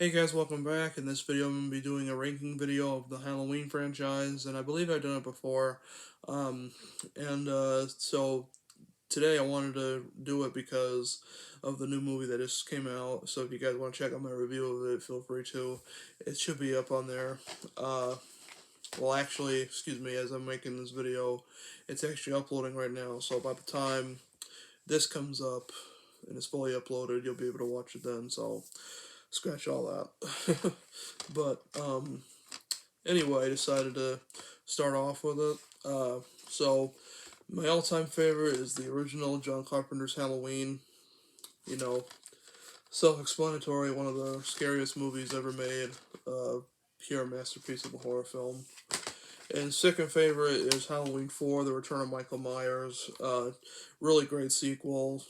Hey guys, welcome back. In this video, I'm going to be doing a ranking video of the Halloween franchise, and I believe I've done it before. Um, so today I wanted to do it because of the new movie that just came out. So if you guys want to check out my review of it, feel free to. It should be up on there. Uh, well, actually, excuse me, as I'm making this video, it's actually uploading right now. So by the time this comes up and it's fully uploaded, you'll be able to watch it then. So scratch all that. But anyway, I decided to start off with it. So my all-time favorite is the original John Carpenter's Halloween. You know, self-explanatory. One of the scariest movies ever made. Pure masterpiece of a horror film. And second favorite is Halloween 4, The Return of Michael Myers. Really great sequel.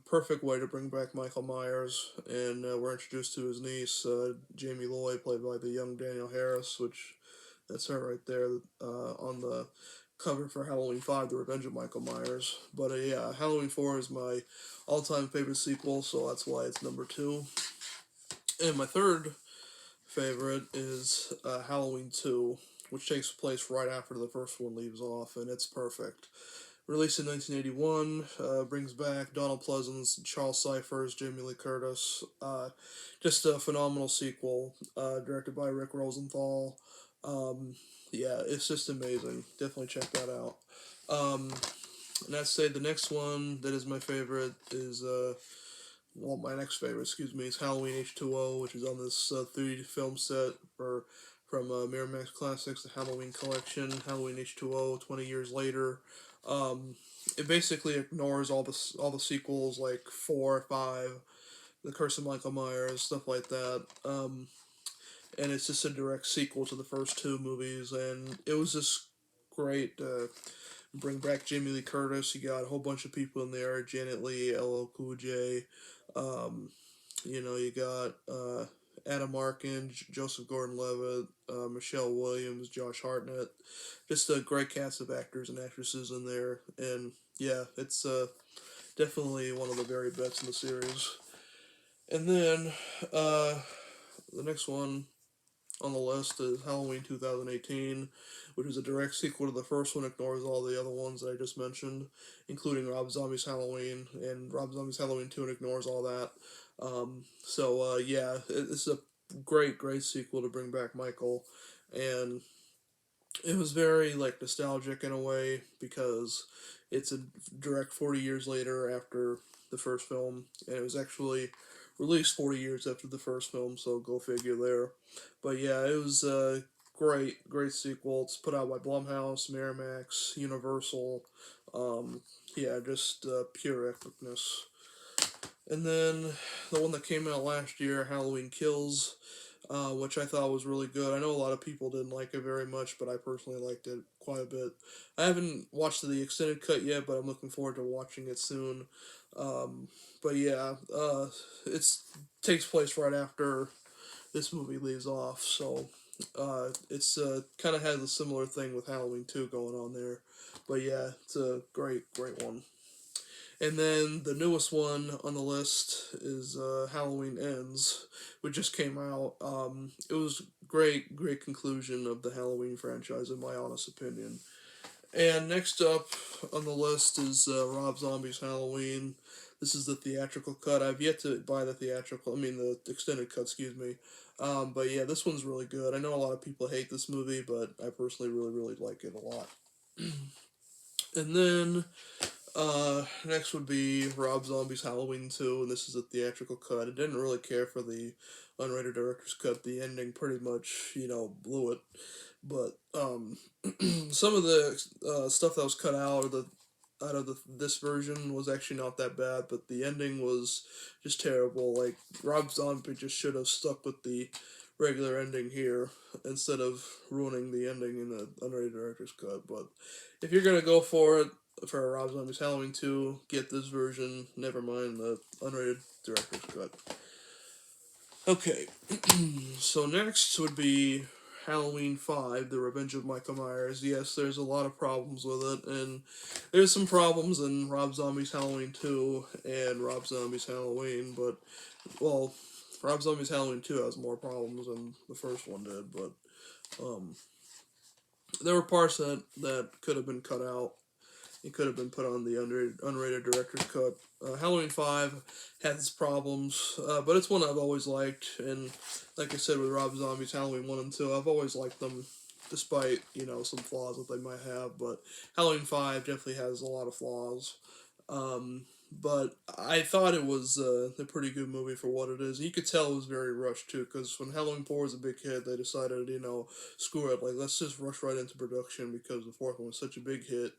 Perfect way to bring back Michael Myers. And we're introduced to his niece, Jamie Lloyd, played by the young Danielle Harris, which that's her right there on the cover for Halloween 5, The Revenge of Michael Myers. But yeah, Halloween 4 is my all-time favorite sequel, so that's why it's number 2. And my third favorite is Halloween 2, which takes place right after the first one leaves off, and it's perfect. Released in 1981, brings back Donald Pleasance, Charles Cyphers, Jamie Lee Curtis. Just a phenomenal sequel, directed by Rick Rosenthal. Um, yeah, it's just amazing. Definitely check that out. Um, and I'd say the next one that is my favorite is my next favorite, excuse me, is Halloween H2O, which is on this 3D film set from Miramax Classics, the Halloween collection, Halloween H2O, 20 years later. Um, it basically ignores all the sequels like 4, 5, The Curse of Michael Myers, stuff like that. And it's just a direct sequel to the first two movies, and it was just great. Bring back Jamie Lee Curtis. You got a whole bunch of people in there: Janet Leigh, LL Cool J. Um, you got Adam Arkin, Joseph Gordon-Levitt, Michelle Williams, Josh Hartnett. Just a great cast of actors and actresses in there, and yeah, it's definitely one of the very best in the series. And then the next one on the list is Halloween 2018, which is a direct sequel to the first one, ignores all the other ones that I just mentioned, including Rob Zombie's Halloween, and Rob Zombie's Halloween 2 and ignores all that. Yeah, it's a great sequel to bring back Michael, and it was very like nostalgic in a way because it's a direct 40 years later after the first film, and it was actually released 40 years after the first film, so go figure there. But yeah, it was a great sequel. It's put out by Blumhouse, Miramax, Universal. Yeah, just pure epicness. And then the one that came out last year, Halloween Kills, which I thought was really good. I know a lot of people didn't like it very much, but I personally liked it quite a bit. I haven't watched the extended cut yet, but I'm looking forward to watching it soon. But yeah, it's takes place right after this movie leaves off, so it's kind of has a similar thing with Halloween 2 going on there. But yeah, it's a great one. And then the newest one on the list is Halloween Ends, which just came out. It was great conclusion of the Halloween franchise, in my honest opinion. And next up on the list is Rob Zombie's Halloween. This is the theatrical cut. I've yet to buy the extended cut, excuse me. But yeah, this one's really good. I know a lot of people hate this movie, but I personally really like it a lot. And then next would be Rob Zombie's Halloween 2, and this is a theatrical cut. I didn't really care for the unrated director's cut. The ending pretty much, blew it. But some of the stuff that was cut out of this version was actually not that bad, but the ending was just terrible. Like Rob Zombie just should have stuck with the regular ending here instead of ruining the ending in the unrated director's cut. But if you're gonna go for it for Rob Zombie's Halloween 2, get this version. Never mind the unrated director's cut. Okay, so next would be Halloween 5, The Revenge of Michael Myers. Yes, there's a lot of problems with it, and there's some problems in Rob Zombie's Halloween 2 and Rob Zombie's Halloween, but, well, Rob Zombie's Halloween 2 has more problems than the first one did, but um, there were parts that could have been cut out. It could have been put on the unrated director's cut. Halloween 5 has its problems, but it's one I've always liked. And like I said with Rob Zombie's Halloween 1 and 2, I've always liked them despite, some flaws that they might have. But Halloween 5 definitely has a lot of flaws. Um, but I thought it was a pretty good movie for what it is. You could tell it was very rushed too, because when Halloween 4 was a big hit, they decided, screw it, like let's just rush right into production because the fourth one was such a big hit,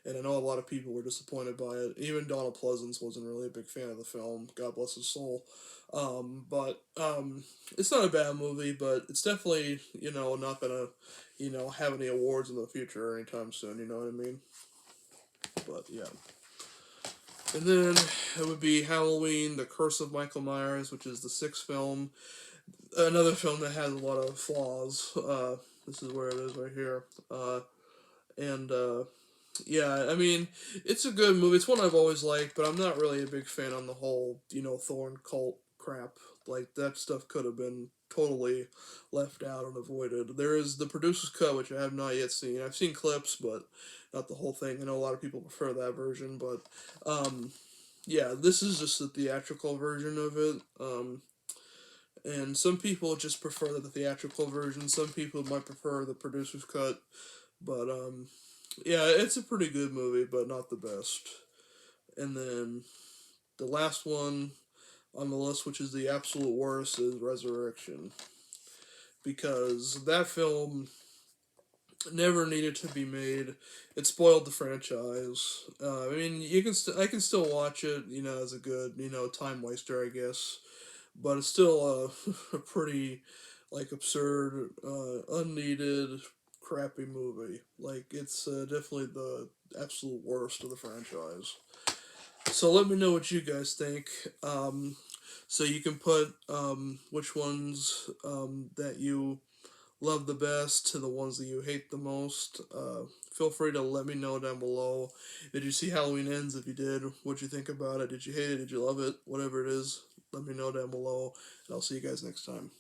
and I know a lot of people were disappointed by it. Even Donald Pleasance wasn't really a big fan of the film. God bless his soul. But it's not a bad movie, but it's definitely not gonna have any awards in the future or anytime soon. You know what I mean? But yeah. And then it would be Halloween, The Curse of Michael Myers, which is the sixth film. Another film that has a lot of flaws. This is where it is right here. And yeah, I mean, it's a good movie. It's one I've always liked, but I'm not really a big fan on the whole, Thorn cult crap. Like, that stuff could have been totally left out and avoided. There is the producer's cut, which I have not yet seen. I've seen clips, but not the whole thing. I know a lot of people prefer that version, but yeah, this is just the theatrical version of it. And some people just prefer the theatrical version. Some people might prefer the producer's cut. But yeah, it's a pretty good movie, but not the best. And then the last one on the list, which is the absolute worst, is Resurrection, because that film never needed to be made. It spoiled the franchise. I mean, I can still watch it, as a good, time waster, I guess. But it's still a pretty, like, absurd, unneeded, crappy movie. Like, it's definitely the absolute worst of the franchise. So let me know what you guys think. So you can put which ones that you love the best to the ones that you hate the most. Feel free to let me know down below. Did you see Halloween Ends? If you did, what'd you think about it? Did you hate it? Did you love it? Whatever it is, let me know down below. And I'll see you guys next time.